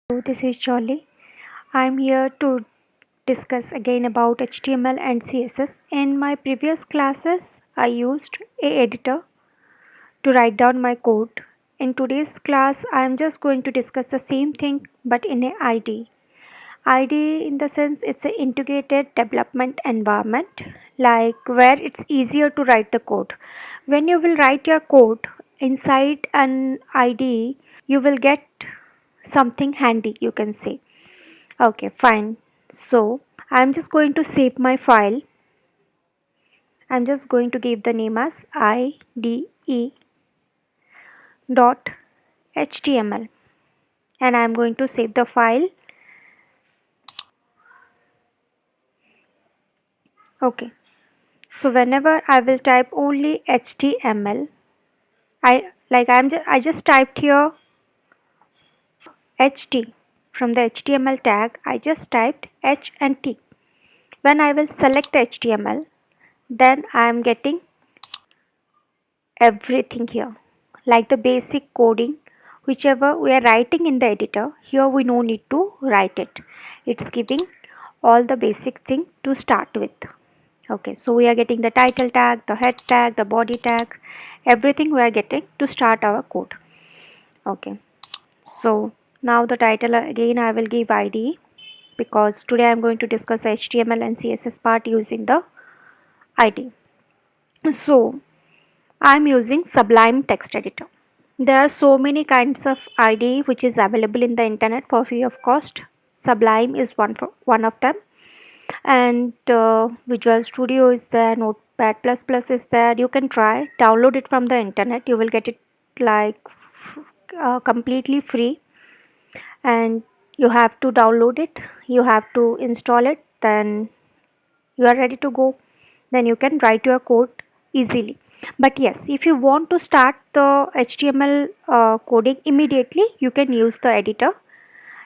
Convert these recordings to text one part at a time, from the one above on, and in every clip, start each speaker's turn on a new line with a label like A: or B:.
A: This is Jolly. I'm here to discuss again about HTML and CSS. In my previous classes, I used a editor to write down my code. In today's class, I'm just going to discuss the same thing but in a IDE. IDE in the sense it's an integrated development environment, like where it's easier to write the code. When you will write your code inside an IDE, you will get something handy, you can say. Okay, fine. So I'm just going to save my file. I'm just going to give the name as ide.html and I'm going to save the file. Okay. So whenever I will type only HTML, I just typed here HT from the HTML tag. I just typed H and T. When I will select the HTML, then I am getting everything here, like the basic coding whichever we are writing in the editor. Here we no need to write it. It's giving all the basic thing to start with. Okay, so we are getting the title tag, the head tag, the body tag, everything we are getting to start our code. Okay, so now the title again I will give ID, because today I am going to discuss HTML and CSS part using the ID. So I'm using Sublime Text Editor. There are so many kinds of IDE which is available in the internet for free of cost. Sublime is one of them, and Visual Studio is there, Notepad++ is there. You can try download it from the internet. You will get it like completely free, and you have to download it. You have to install it. Then you are ready to go. Then you can write your code easily. But yes, if you want to start the HTML coding immediately, you can use the editor.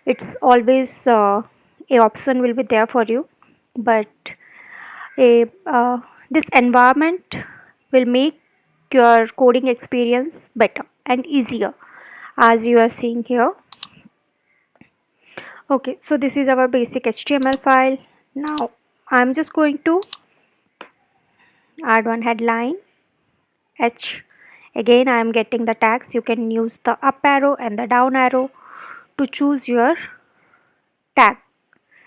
A: It's always a option will be there for you, but a this environment will make your coding experience better and easier, as you are seeing here. Okay, so this is our basic HTML file. Now I'm just going to add one headline H. Again I am getting the tags. You can use the up arrow and the down arrow to choose your tag.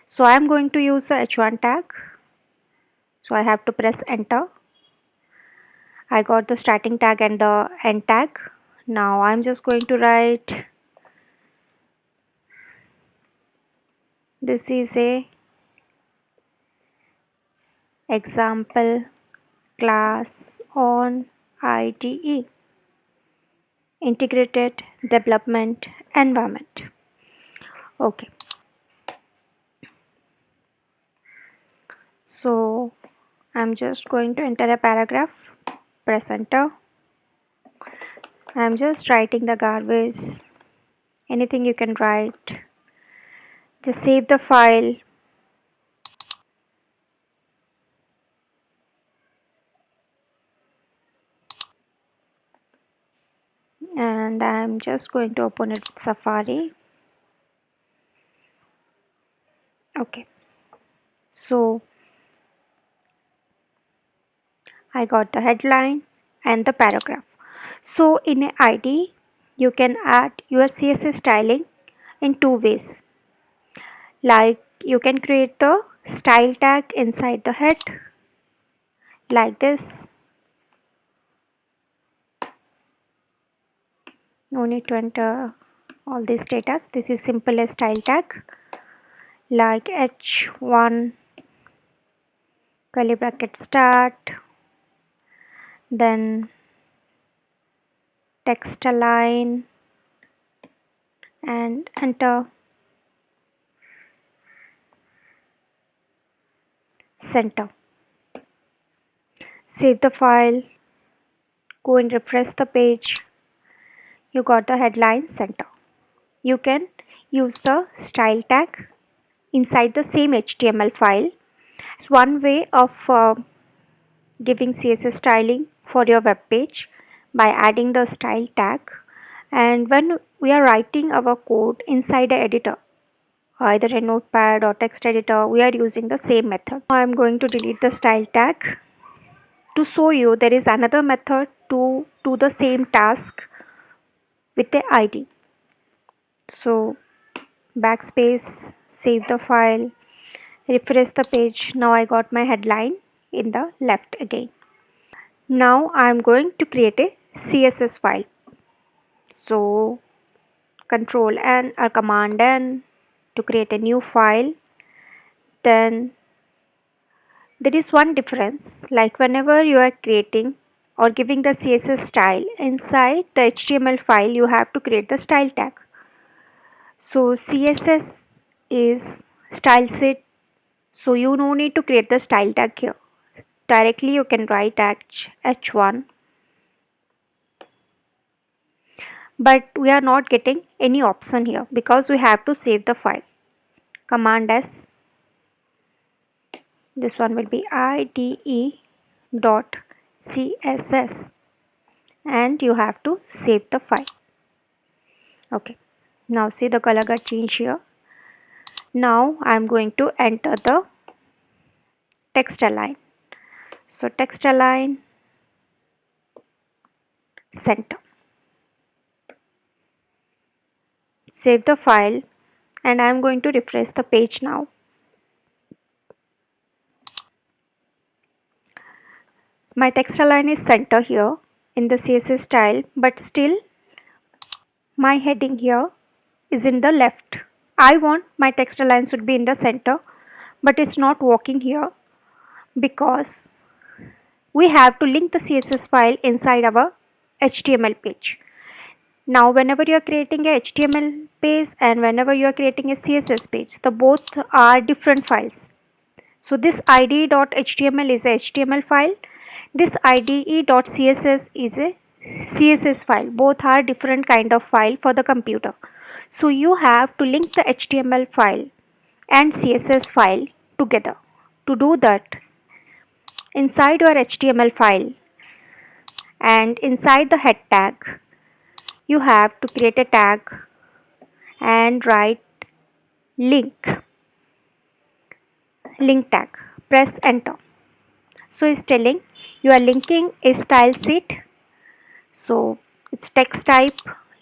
A: So I am going to use the H1 tag. So I have to press enter. I got the starting tag and the end tag. Now I am just going to write, this is a example class on IDE, integrated development environment. Okay, so I'm just going to enter a paragraph, press enter. I'm just writing the garbage, anything you can write. Just save the file. And I'm just going to open it with Safari. Okay, so I got the headline and the paragraph. So in an IDE, you can add your CSS styling in two ways. Like you can create the style tag inside the head like this. No need to enter all this data. This is simple as style tag like H1 curly bracket start, then text align and enter, center. Save the file, go and refresh the page. You got the headline, center. You can use the style tag inside the same HTML file. It's one way of giving CSS styling for your web page by adding the style tag. And when we are writing our code inside the editor, either a notepad or text editor, we are using the same method. Now I'm going to delete the style tag. To show you, there is another method to do the same task with the ID. So backspace, save the file, refresh the page. Now I got my headline in the left again. Now I am going to create a CSS file. So Control N or Command N to create a new file. Then there is one difference, like whenever you are creating or giving the CSS style inside the HTML file, you have to create the style tag. So CSS is style set, so you no need to create the style tag here. Directly you can write H1, but we are not getting any option here because we have to save the file. Command S, this one will be IDE dot CSS, and you have to save the file. Okay, now see the color got changed here. Now I am going to enter the text align. So text align center. Save the file, and I am going to refresh the page now. My text align is center here in the CSS style, but still my heading here is in the left. I want my text align should be in the center, but it's not working here because we have to link the CSS file inside our HTML page. Now whenever you are creating a HTML page and whenever you are creating a CSS page, the both are different files. So this ide.html is a HTML file, this ide.css is a CSS file. Both are different kind of file for the computer. So you have to link the HTML file and CSS file together. To do that, inside your HTML file and inside the head tag, you have to create a tag and write link tag. Press enter. So it's telling you are linking a style sheet. So it's text type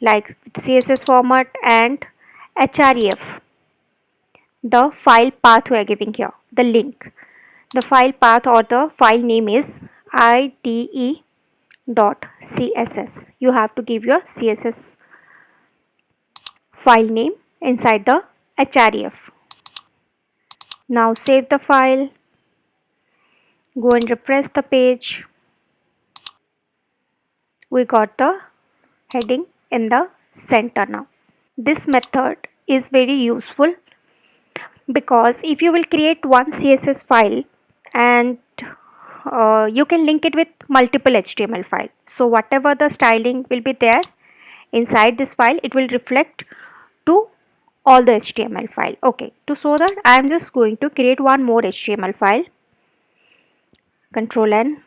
A: like CSS format and href. The file path we are giving here, the link. The file path or the file name is ide.css. You have to give your CSS file name inside the href. Now save the file, go and refresh the page. We got the heading in the center now. This method is very useful because if you will create one CSS file and you can link it with multiple HTML file. So whatever the styling will be there inside this file, it will reflect to all the HTML file. Okay, to show that I am just going to create one more HTML file. Control N.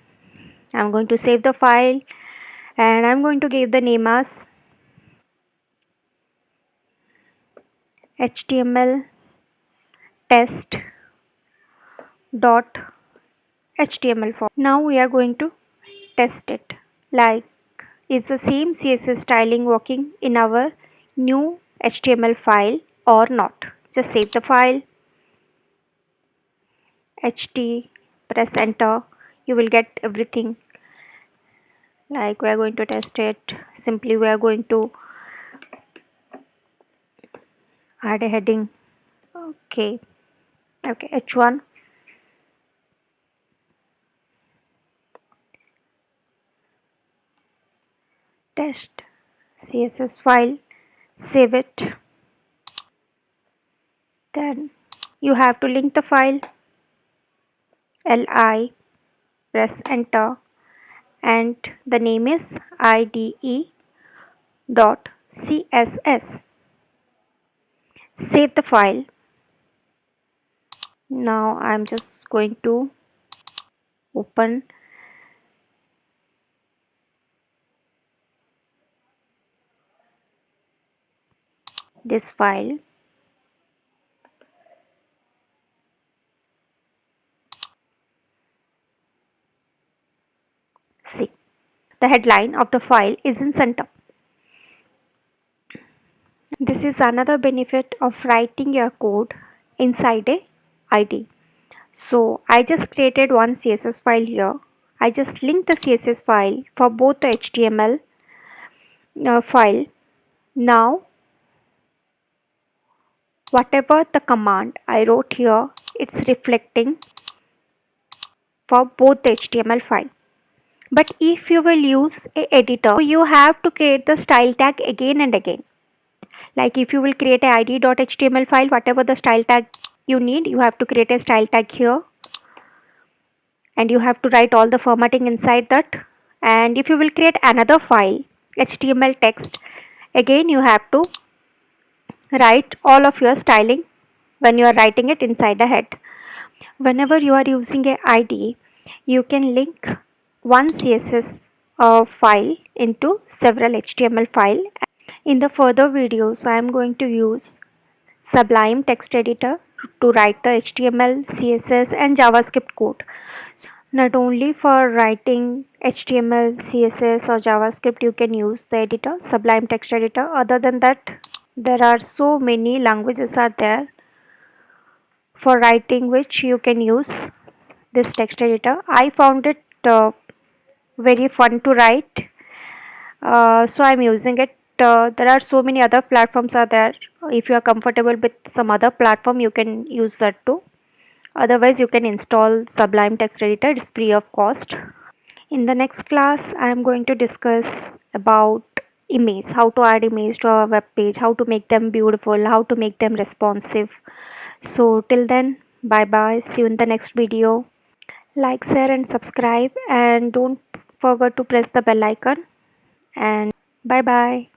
A: I am going to save the file and I am going to give the name as HTML test dot HTML form. Now we are going to test it. Like, is the same CSS styling working in our new HTML file or not? Just save the file, HT, press enter. You will get everything. Like, we are going to test it. Simply we are going to add a heading. Okay, H1. Test CSS file, save it. Then you have to link the file, li, press enter, and the name is ide.css. Save the file. Now I'm just going to open this file. the headline of the file is in center. This is another benefit of writing your code inside a ID. So I just created one CSS file here. I just linked the CSS file for both the HTML file. Now whatever the command I wrote here, it's reflecting for both the HTML file. But if you will use a editor, you have to create the style tag again and again. Like if you will create a id.html file, whatever the style tag you need, you have to create a style tag here, and you have to write all the formatting inside that. And if you will create another file, HTML text, again you have to write all of your styling when you are writing it inside the head. Whenever you are using a ID, you can link one CSS file into several HTML file. In the further videos, I am going to use Sublime Text Editor to write the HTML, CSS and JavaScript code. Not only for writing HTML, CSS or JavaScript you can use the editor, Sublime Text Editor. Other than that, there are so many languages are there for writing which you can use this text editor. I found it very fun to write, so I'm using it. There are so many other platforms are there. If you are comfortable with some other platform, you can use that too. Otherwise, you can install Sublime Text Editor. It's free of cost. In the next class, I am going to discuss about image, how to add image to our web page, how to make them beautiful, how to make them responsive. So till then, bye bye. See you in the next video. Like, share and subscribe, and don't forget to press the bell icon, and bye bye.